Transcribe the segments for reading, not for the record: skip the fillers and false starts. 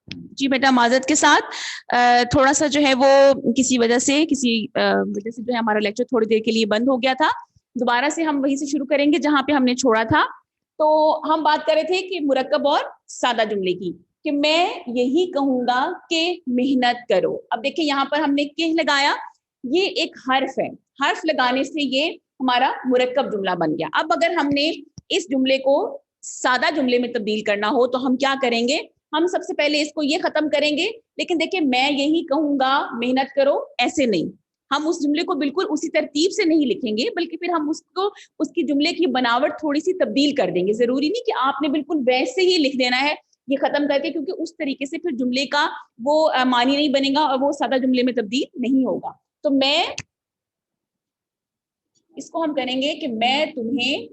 जी बेटा, माजरत के साथ थोड़ा सा जो है वो किसी वजह से जो है हमारा लेक्चर थोड़ी देर के लिए बंद हो गया था। दोबारा से हम वहीं से शुरू करेंगे जहां पे हमने छोड़ा था। तो हम बात कर रहे थे कि मुरक्कब और सादा जुमले की, कि मैं यही कहूंगा कि मेहनत करो। अब देखिए यहाँ पर हमने के लगाया, ये एक हर्फ है, हर्फ लगाने से ये हमारा मुरक्कब जुमला बन गया। अब अगर हमने इस जुमले को सादा जुमले में तब्दील करना हो तो हम क्या करेंगे? हम सबसे पहले इसको ये खत्म करेंगे, लेकिन देखिए मैं यही कहूंगा मेहनत करो, ऐसे नहीं। हम उस जुमले को बिल्कुल उसी तरतीब से नहीं लिखेंगे, बल्कि फिर हम उसको, उसकी जुमले की बनावट थोड़ी सी तब्दील कर देंगे। जरूरी नहीं कि आपने बिल्कुल वैसे ही लिख देना है ये खत्म करके, क्योंकि उस तरीके से फिर जुमले का वो मानी नहीं बनेगा और वो सादा जुमले में तब्दील नहीं होगा। तो मैं इसको हम करेंगे कि मैं तुम्हें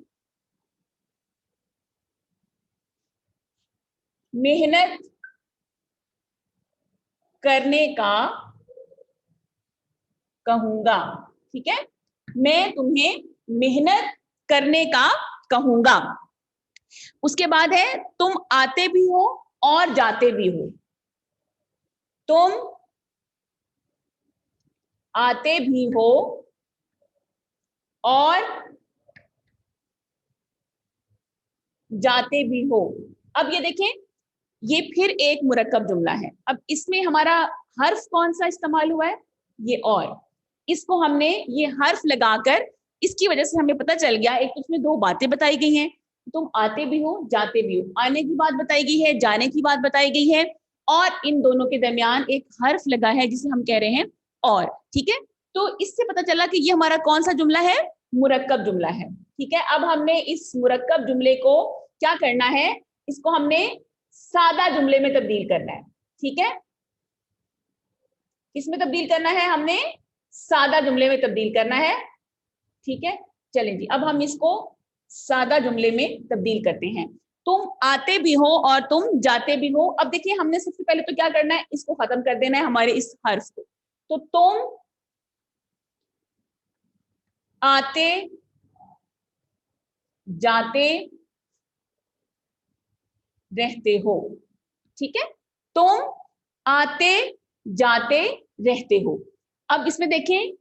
मेहनत करने का कहूंगा। ठीक है, मैं तुम्हें मेहनत करने का कहूंगा। उसके बाद है तुम आते भी हो और जाते भी हो। तुम आते भी हो और जाते भी हो। अब ये देखें, ये फिर एक मुरक्कब जुमला है। अब इसमें हमारा हर्फ कौन सा इस्तेमाल हुआ है? ये और। इसको हमने ये हर्फ लगाकर, इसकी वजह से हमें पता चल गया, एक उसमें दो बातें बताई गई हैं। तुम आते भी हो जाते भी हो, आने की बात बताई गई है, जाने की बात बताई गई है, और इन दोनों के दरमियान एक हर्फ लगा है जिसे हम कह रहे हैं और। ठीक है, तो इससे पता चला कि ये हमारा कौन सा जुमला है? मुरक्कब जुमला है। ठीक है, अब हमने इस मुरक्कब जुमले को क्या करना है? इसको हमने सादा जुमले में तब्दील करना है। ठीक है, किसमें तब्दील करना है? हमने सादा जुमले में तब्दील करना है। ठीक है, चलें जी, अब हम इसको सादा जुमले में तब्दील करते हैं। तुम आते भी हो और तुम जाते भी हो। अब देखिए हमने सबसे पहले तो क्या करना है, इसको खत्म कर देना है हमारे इस हर्फ को। तो तुम आते जाते रहते हो। ठीक है, तुम आते जाते रहते हो। अब इसमें देखें,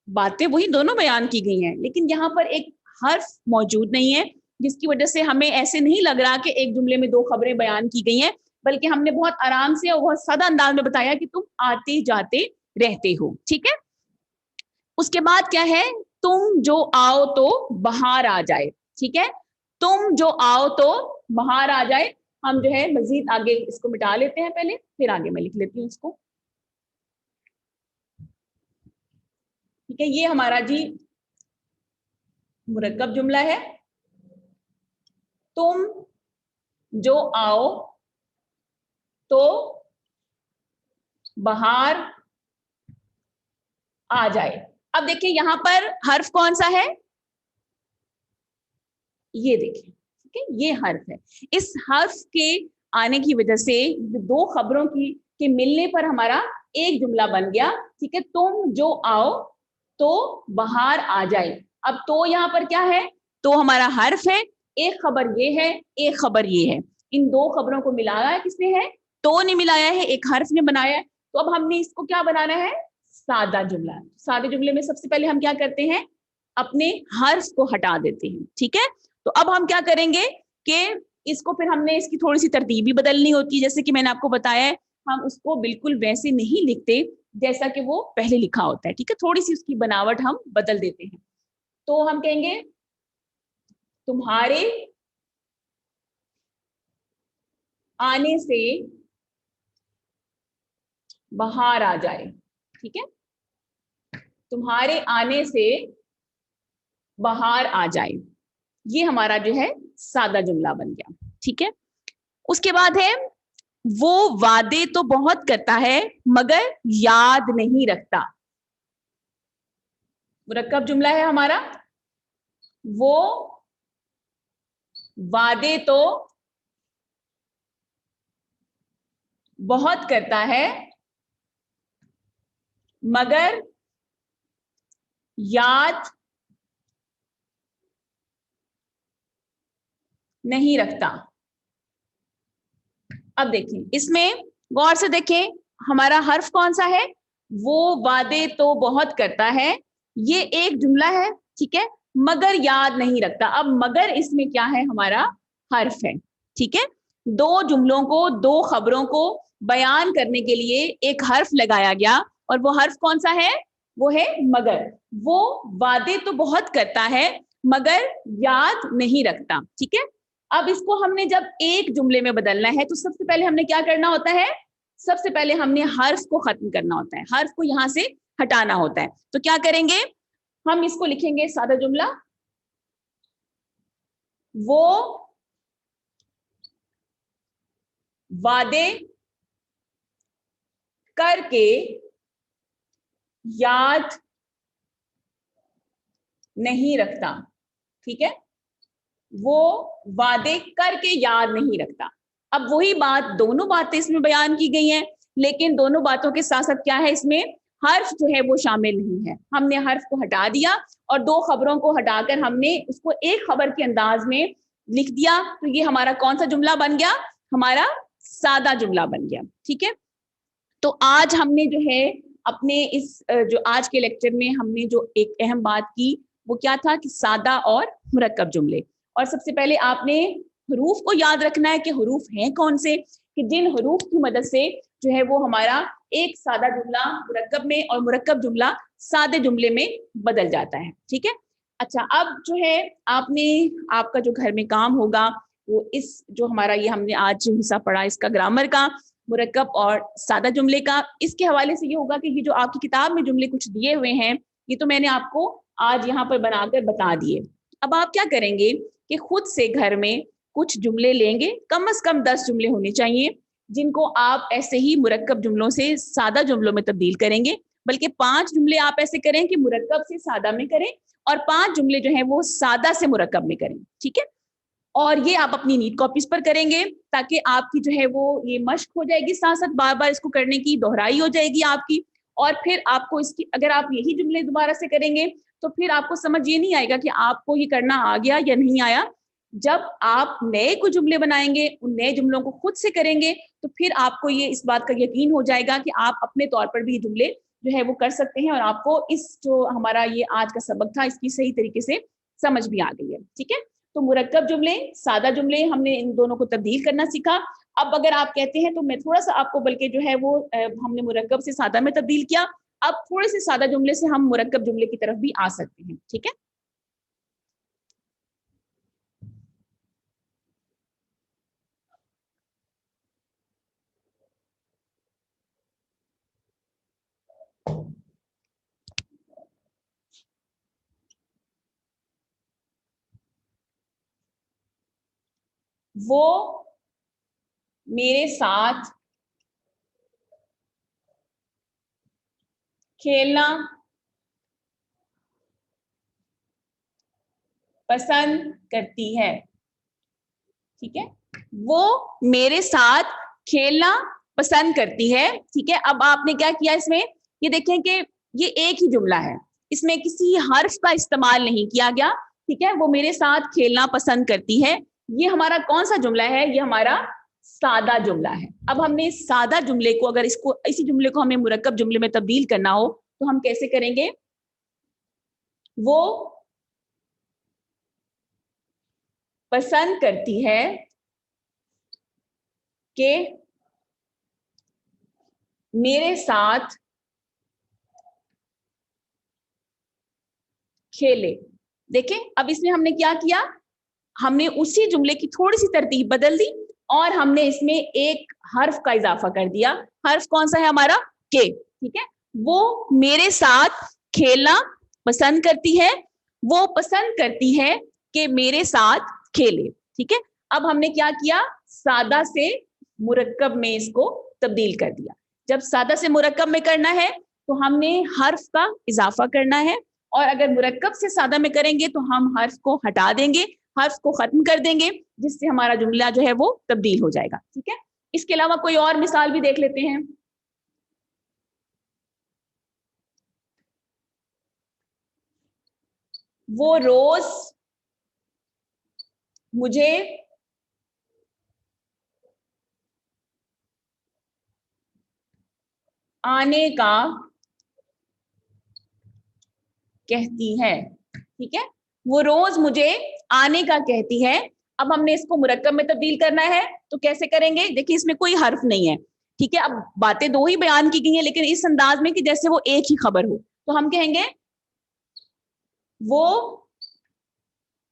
बातें वही दोनों बयान की गई हैं, लेकिन यहाँ पर एक हर्फ मौजूद नहीं है, जिसकी वजह से हमें ऐसे नहीं लग रहा कि एक जुमले में दो खबरें बयान की गई हैं, बल्कि हमने बहुत आराम से और बहुत सादा अंदाज में बताया कि तुम आते जाते रहते हो। ठीक है, उसके बाद क्या है? तुम जो आओ तो बाहर आ जाए। ठीक है, तुम जो आओ तो बाहर आ जाए। हम जो है मजीद आगे इसको मिटा लेते हैं पहले, फिर आगे मैं लिख लेती हूँ इसको। ठीक है, ये हमारा जी मुरक्कब जुमला है। तुम जो आओ तो बाहर आ जाए। अब देखिए यहां पर हर्फ कौन सा है? ये देखिए, ठीक है, ये हर्फ है। इस हर्फ के आने की वजह से दो खबरों की के मिलने पर हमारा एक जुमला बन गया। ठीक है, तुम जो आओ तो बाहर आ जाए। अब तो यहां पर क्या है? तो हमारा हर्फ है, एक खबर ये है, एक खबर ये है। इन दो खबरों को मिलाया है किसने है? तो ने मिलाया है, एक हर्फ ने बनाया है। तो अब हमने इसको क्या बनाना है? सादा जुमला। सादे जुमले में सबसे पहले हम क्या करते हैं? अपने हर्फ को हटा देते हैं। ठीक है, तो अब हम क्या करेंगे कि इसको फिर हमने इसकी थोड़ी सी तरतीब भी बदलनी होती है। जैसे कि मैंने आपको बताया है, हम उसको बिल्कुल वैसे नहीं लिखते जैसा कि वो पहले लिखा होता है। ठीक है, थोड़ी सी उसकी बनावट हम बदल देते हैं। तो हम कहेंगे तुम्हारे आने से बाहर आ जाए। ठीक है, तुम्हारे आने से बाहर आ जाए, ये हमारा जो है सादा जुमला बन गया। ठीक है, उसके बाद है वो वादे तो बहुत करता है मगर याद नहीं रखता। मुरक्कब जुमला है हमारा। वो वादे तो बहुत करता है मगर याद नहीं रखता। अब देखें, इसमें गौर से देखें, हमारा हर्फ कौन सा है? वो वादे तो बहुत करता है, ये एक जुमला है, ठीक है, मगर याद नहीं रखता। अब मगर इसमें क्या है? हमारा हर्फ है, ठीक है। दो जुमलों को, दो खबरों को बयान करने के लिए एक हर्फ लगाया गया, और वो हर्फ कौन सा है? वो है मगर। वो वादे तो बहुत करता है मगर याद नहीं रखता, ठीक है। अब इसको हमने जब एक जुमले में बदलना है तो सबसे पहले हमने क्या करना होता है? सबसे पहले हमने हर्फ को खत्म करना होता है, हर्फ को यहां से हटाना होता है। तो क्या करेंगे? हम इसको लिखेंगे सादा जुमला, वो वादे करके याद नहीं रखता, ठीक है। वो वादे करके याद नहीं रखता। अब वही बात, दोनों बातें इसमें बयान की गई हैं, लेकिन दोनों बातों के साथ साथ क्या है? इसमें हर्फ जो है वो शामिल नहीं है। हमने हर्फ को हटा दिया और दो खबरों को हटाकर हमने उसको एक खबर के अंदाज में लिख दिया। तो ये हमारा कौन सा जुमला बन गया? हमारा सादा जुमला बन गया, ठीक है। तो आज हमने जो है अपने इस जो आज के लेक्चर में हमने जो एक अहम बात की वो क्या था कि सादा और मुरक्कब जुमले। और सबसे पहले आपने हरूफ को याद रखना है कि हरूफ हैं कौन से, कि जिन हरूफ की मदद से जो है वो हमारा एक सादा जुमला मुरक्कब में और मुरक्कब जुमला सादे जुमले में बदल जाता है, ठीक है। अच्छा, अब जो है आपने, आपका जो घर में काम होगा वो इस जो हमारा ये हमने आज हिस्सा पढ़ा इसका ग्रामर का, मुरक्कब और सादा जुमले का, इसके हवाले से ये होगा कि ये जो आपकी किताब में जुमले कुछ दिए हुए हैं ये तो मैंने आपको आज यहाँ पर बनाकर बता दिए। अब आप क्या करेंगे कि खुद से घर में कुछ जुमले लेंगे, कम से कम 10 जुमले होने चाहिए, जिनको आप ऐसे ही मुरक्कब जुमलों से सादा जुमलों में तब्दील करेंगे। बल्कि 5 जुमले आप ऐसे करें कि मुरक्कब से सादा में करें, और 5 जुमले जो है वो सादा से मुरक्कब में करें, ठीक है। और ये आप अपनी नीट कॉपीज पर करेंगे ताकि आपकी जो है वो ये मश्क हो जाएगी, साथ साथ बार बार इसको करने की दोहराई हो जाएगी आपकी। और फिर आपको इसकी, अगर आप यही जुमले दोबारा से करेंगे तो फिर आपको समझ ये नहीं आएगा कि आपको ये करना आ गया या नहीं आया। जब आप नए कुछ जुमले बनाएंगे, उन नए जुमलों को खुद से करेंगे, तो फिर आपको ये इस बात का यकीन हो जाएगा कि आप अपने तौर पर भी जुमले जो है वो कर सकते हैं, और आपको इस जो हमारा ये आज का सबक था इसकी सही तरीके से समझ भी आ गई है, ठीक है। तो मुरक्कब जुमले, सादा जुमले, हमने इन दोनों को तब्दील करना सीखा। अब अगर आप कहते हैं तो मैं थोड़ा सा आपको, बल्कि जो है वो हमने मुरक्कब से सादा में तब्दील किया, अब थोड़े से सादा जुमले से हम मुरक्कब जुमले की तरफ भी आ सकते हैं, ठीक है। वो मेरे साथ खेलना पसंद करती है, ठीक है। वो मेरे साथ खेलना पसंद करती है, ठीक है। अब आपने क्या किया इसमें, ये देखें कि ये एक ही जुमला है, इसमें किसी हर्फ का इस्तेमाल नहीं किया गया, ठीक है। वो मेरे साथ खेलना पसंद करती है, ये हमारा कौन सा जुमला है? ये हमारा सादा जुमला है। अब हमने सादा जुमले को, अगर इसको, इसी जुमले को हमें मुरक्कब जुमले में तब्दील करना हो तो हम कैसे करेंगे? वो पसंद करती है कि मेरे साथ खेले। देखें, अब इसमें हमने क्या किया, हमने उसी जुमले की थोड़ी सी तरतीब बदल दी और हमने इसमें एक हर्फ का इजाफा कर दिया। हर्फ कौन सा है? हमारा के, ठीक है। वो मेरे साथ खेलना पसंद करती है, वो पसंद करती है कि मेरे साथ खेले, ठीक है। अब हमने क्या किया, सादा से मुरक्कब में इसको तब्दील कर दिया। जब सादा से मुरक्कब में करना है तो हमने हर्फ का इजाफा करना है, और अगर मुरक्कब से सादा में करेंगे तो हम हर्फ को हटा देंगे, हर्फ को खत्म कर देंगे, जिससे हमारा जुमला जो है वो तब्दील हो जाएगा, ठीक है। इसके अलावा कोई और मिसाल भी देख लेते हैं। वो रोज मुझे आने का कहती है, ठीक है। वो रोज मुझे आने का कहती है। अब हमने इसको मुरक्कब में तब्दील करना है, तो कैसे करेंगे? देखिए इसमें कोई हर्फ नहीं है, ठीक है। अब बातें दो ही बयान की गई हैं, लेकिन इस अंदाज में कि जैसे वो एक ही खबर हो। तो हम कहेंगे वो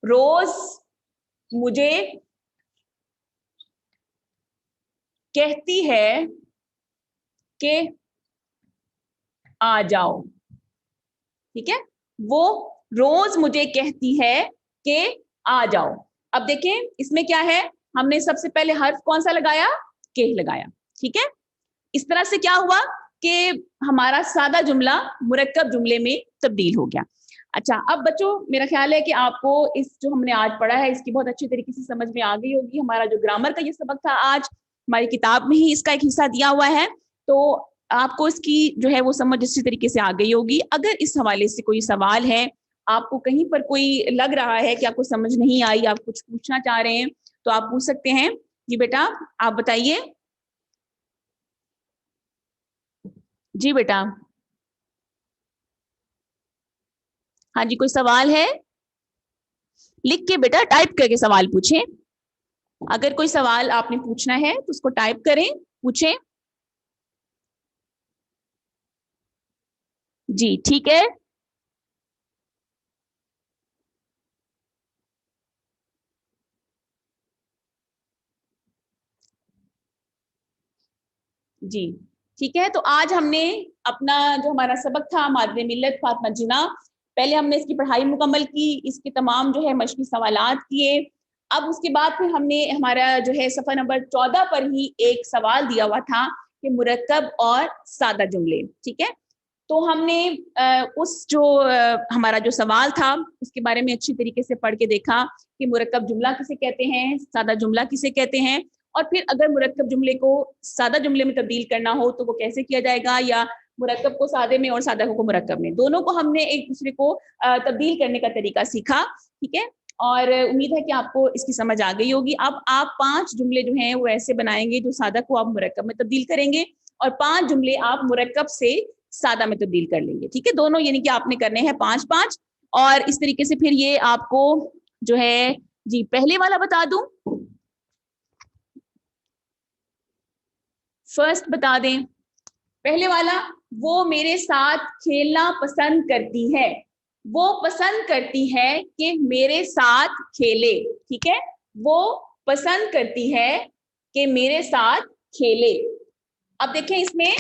रोज मुझे कहती है कि आ जाओ, ठीक है। वो रोज मुझे कहती है कि आ जाओ। अब देखें इसमें क्या है, हमने सबसे पहले हर्फ कौन सा लगाया? के लगाया, ठीक है। इस तरह से क्या हुआ कि हमारा सादा जुमला मुरक्कब जुमले में तब्दील हो गया। अच्छा, अब बच्चों मेरा ख्याल है कि आपको इस जो हमने आज पढ़ा है इसकी बहुत अच्छी तरीके से समझ में आ गई होगी। हमारा जो ग्रामर का ये सबक था आज, हमारी किताब में ही इसका एक हिस्सा दिया हुआ है, तो आपको इसकी जो है वो समझ अच्छी तरीके से आ गई होगी। अगर इस हवाले से कोई सवाल है, आपको कहीं पर कोई लग रहा है कि आपको समझ नहीं आई, आप कुछ पूछना चाह रहे हैं, तो आप पूछ सकते हैं। जी बेटा, आप बताइए। जी बेटा। हाँ जी, कोई सवाल है? लिख के बेटा, टाइप करके सवाल पूछें। अगर कोई सवाल आपने पूछना है तो उसको टाइप करें, पूछें। जी ठीक है। जी ठीक है। तो आज हमने अपना जो हमारा सबक था मादरे मिल्लत फातिमा जिन्ना, पहले हमने इसकी पढ़ाई मुकम्मल की, इसके तमाम जो है मशक़ी सवालात किए। अब उसके बाद फिर हमने हमारा जो है सफ़ा नंबर 14 पर ही एक सवाल दिया हुआ था कि मुरक्कब और सादा जुमले, ठीक है। तो हमने उस जो हमारा जो सवाल था उसके बारे में अच्छी तरीके से पढ़ के देखा कि मुरक्कब जुमला किसे कहते हैं, सादा जुमला किसे कहते हैं, और फिर अगर मुरक्कब जुमले को सादा जुमले में तब्दील करना हो तो वो कैसे किया जाएगा, या मुरक्कब को सादे में और सादा को मुरक्कब में, दोनों को हमने एक दूसरे को तब्दील करने का तरीका सीखा, ठीक है। और उम्मीद है कि आपको इसकी समझ आ गई होगी। अब आप 5 जुमले जो हैं वो ऐसे बनाएंगे जो सादा को आप मुरक्कब में तब्दील करेंगे, और 5 जुमले आप मुरक्कब से सादा में तब्दील कर लेंगे, ठीक है। दोनों यानी कि आपने करने हैं 5-5, और इस तरीके से फिर ये आपको जो है, जी पहले वाला बता दूं, फर्स्ट बता दें। पहले वाला, वो मेरे साथ खेलना पसंद करती है। वो पसंद करती है कि मेरे साथ खेले, ठीक है। वो पसंद करती है कि मेरे साथ खेले। अब देखें इसमें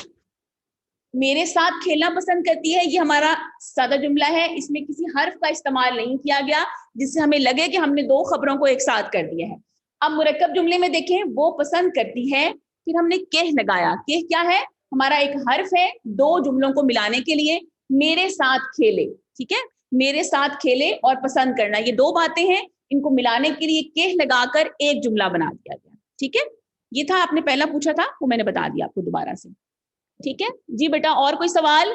मेरे साथ खेलना पसंद करती है, ये हमारा सादा जुमला है, इसमें किसी हर्फ का इस्तेमाल नहीं किया गया जिससे हमें लगे कि हमने दो खबरों को एक साथ कर दिया है। अब मुरक्कब जुमले में देखें, वो पसंद करती है, फिर हमने केह लगाया। केह क्या है? हमारा एक हर्फ है दो जुमलों को मिलाने के लिए। मेरे साथ खेले, ठीक है, मेरे साथ खेले और पसंद करना, ये दो बातें हैं, इनको मिलाने के लिए केह लगाकर एक जुमला बना दिया गया, ठीक है। ये था, आपने पहला पूछा था वो मैंने बता दिया आपको दोबारा से, ठीक है। जी बेटा, और कोई सवाल?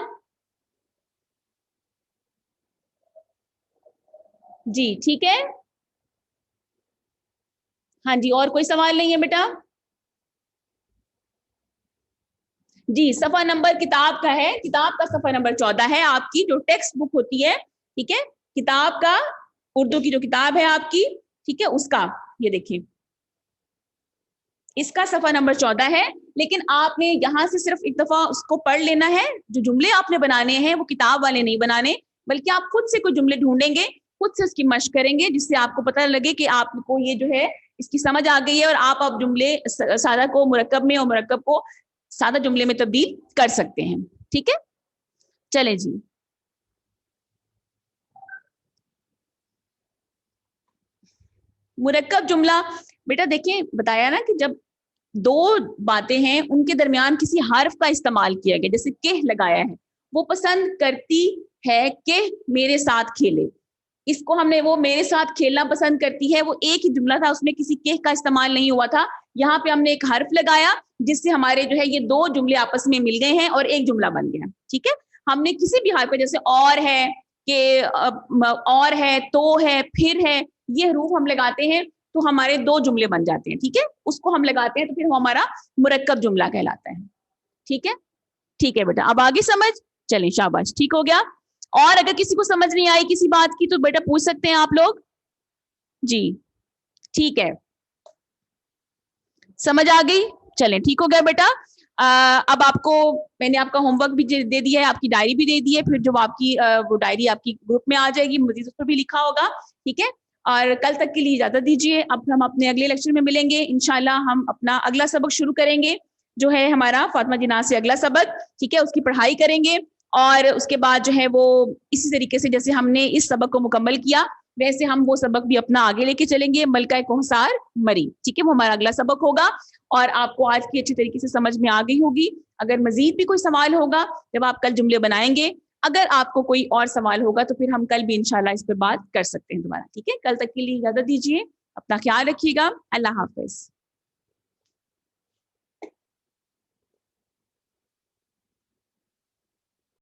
जी ठीक है। हाँ जी, और कोई सवाल नहीं है बेटा? जी, सफा नंबर किताब का है, किताब का सफा नंबर 14 है, आपकी जो टेक्स्ट बुक होती है, ठीक है, किताब का, उर्दू की जो किताब है आपकी, ठीक है, उसका, ये देखिए इसका सफा नंबर 14 है। लेकिन आपने यहाँ से सिर्फ एक दफा उसको पढ़ लेना है, जो जुमले आपने बनाने हैं वो किताब वाले नहीं बनाने, बल्कि आप खुद से कोई जुमले ढूंढेंगे, खुद से उसकी मशक करेंगे, जिससे आपको पता लगे कि आपको ये जो है इसकी समझ आ गई है, और आप अब जुमले सादा को मुरक्कब में और मुरक्कब को सादा जुमले में तब्दील कर सकते हैं, ठीक है। चले जी, मुरक्कब जुमला, बेटा देखिए बताया ना कि जब दो बातें हैं उनके दरमियान किसी हर्फ का इस्तेमाल किया गया, जैसे के लगाया है, वो पसंद करती है कि मेरे साथ खेले, इसको हमने, वो मेरे साथ खेलना पसंद करती है, वो एक ही जुमला था, उसमें किसी के का इस्तेमाल नहीं हुआ था। यहाँ पे हमने एक हर्फ लगाया जिससे हमारे जो है ये दो जुमले आपस में मिल गए हैं और एक जुमला बन गया, ठीक है। हमने किसी भी हर्फ, जैसे और है, कि और है, तो है, फिर है, ये हरूफ हम लगाते हैं तो हमारे दो जुमले बन जाते हैं, ठीक है। उसको हम लगाते हैं तो फिर वो हमारा मुरक्कब जुमला कहलाता है, ठीक है। ठीक है बेटा, अब आगे समझ, चलें शाबाश, ठीक हो गया। और अगर किसी को समझ नहीं आई किसी बात की तो बेटा पूछ सकते हैं आप लोग जी। ठीक है, समझ आ गई, चलें ठीक हो गया बेटा। अब आपको मैंने आपका होमवर्क भी दे दिया है, आपकी डायरी भी दे दी है, फिर जब आपकी वो डायरी आपकी ग्रुप में आ जाएगी, मजीद उस पर भी लिखा होगा, ठीक है। और कल तक के लिए इजाजत दीजिए, अब हम अपने अगले लेक्चर में मिलेंगे इंशाल्लाह। हम अपना अगला सबक शुरू करेंगे, जो है हमारा फातिमा जिन्नात से अगला सबक, ठीक है, उसकी पढ़ाई करेंगे। और उसके बाद जो है वो इसी तरीके से जैसे हमने इस सबक को मुकम्मल किया, वैसे हम वो सबक भी अपना आगे लेके चलेंगे, मलका कौसार मरी, ठीक है, वो हमारा अगला सबक होगा। और आपको आज की अच्छी तरीके से समझ में आ गई होगी। अगर मजीद भी कोई सवाल होगा जब आप कल जुमले बनाएंगे, अगर आपको कोई और सवाल होगा तो फिर हम कल भी इंशाल्लाह इस पर बात कर सकते हैं दोबारा, ठीक है। कल तक के लिए इजाजत दीजिए, अपना ख्याल रखिएगा, अल्लाह हाफिज।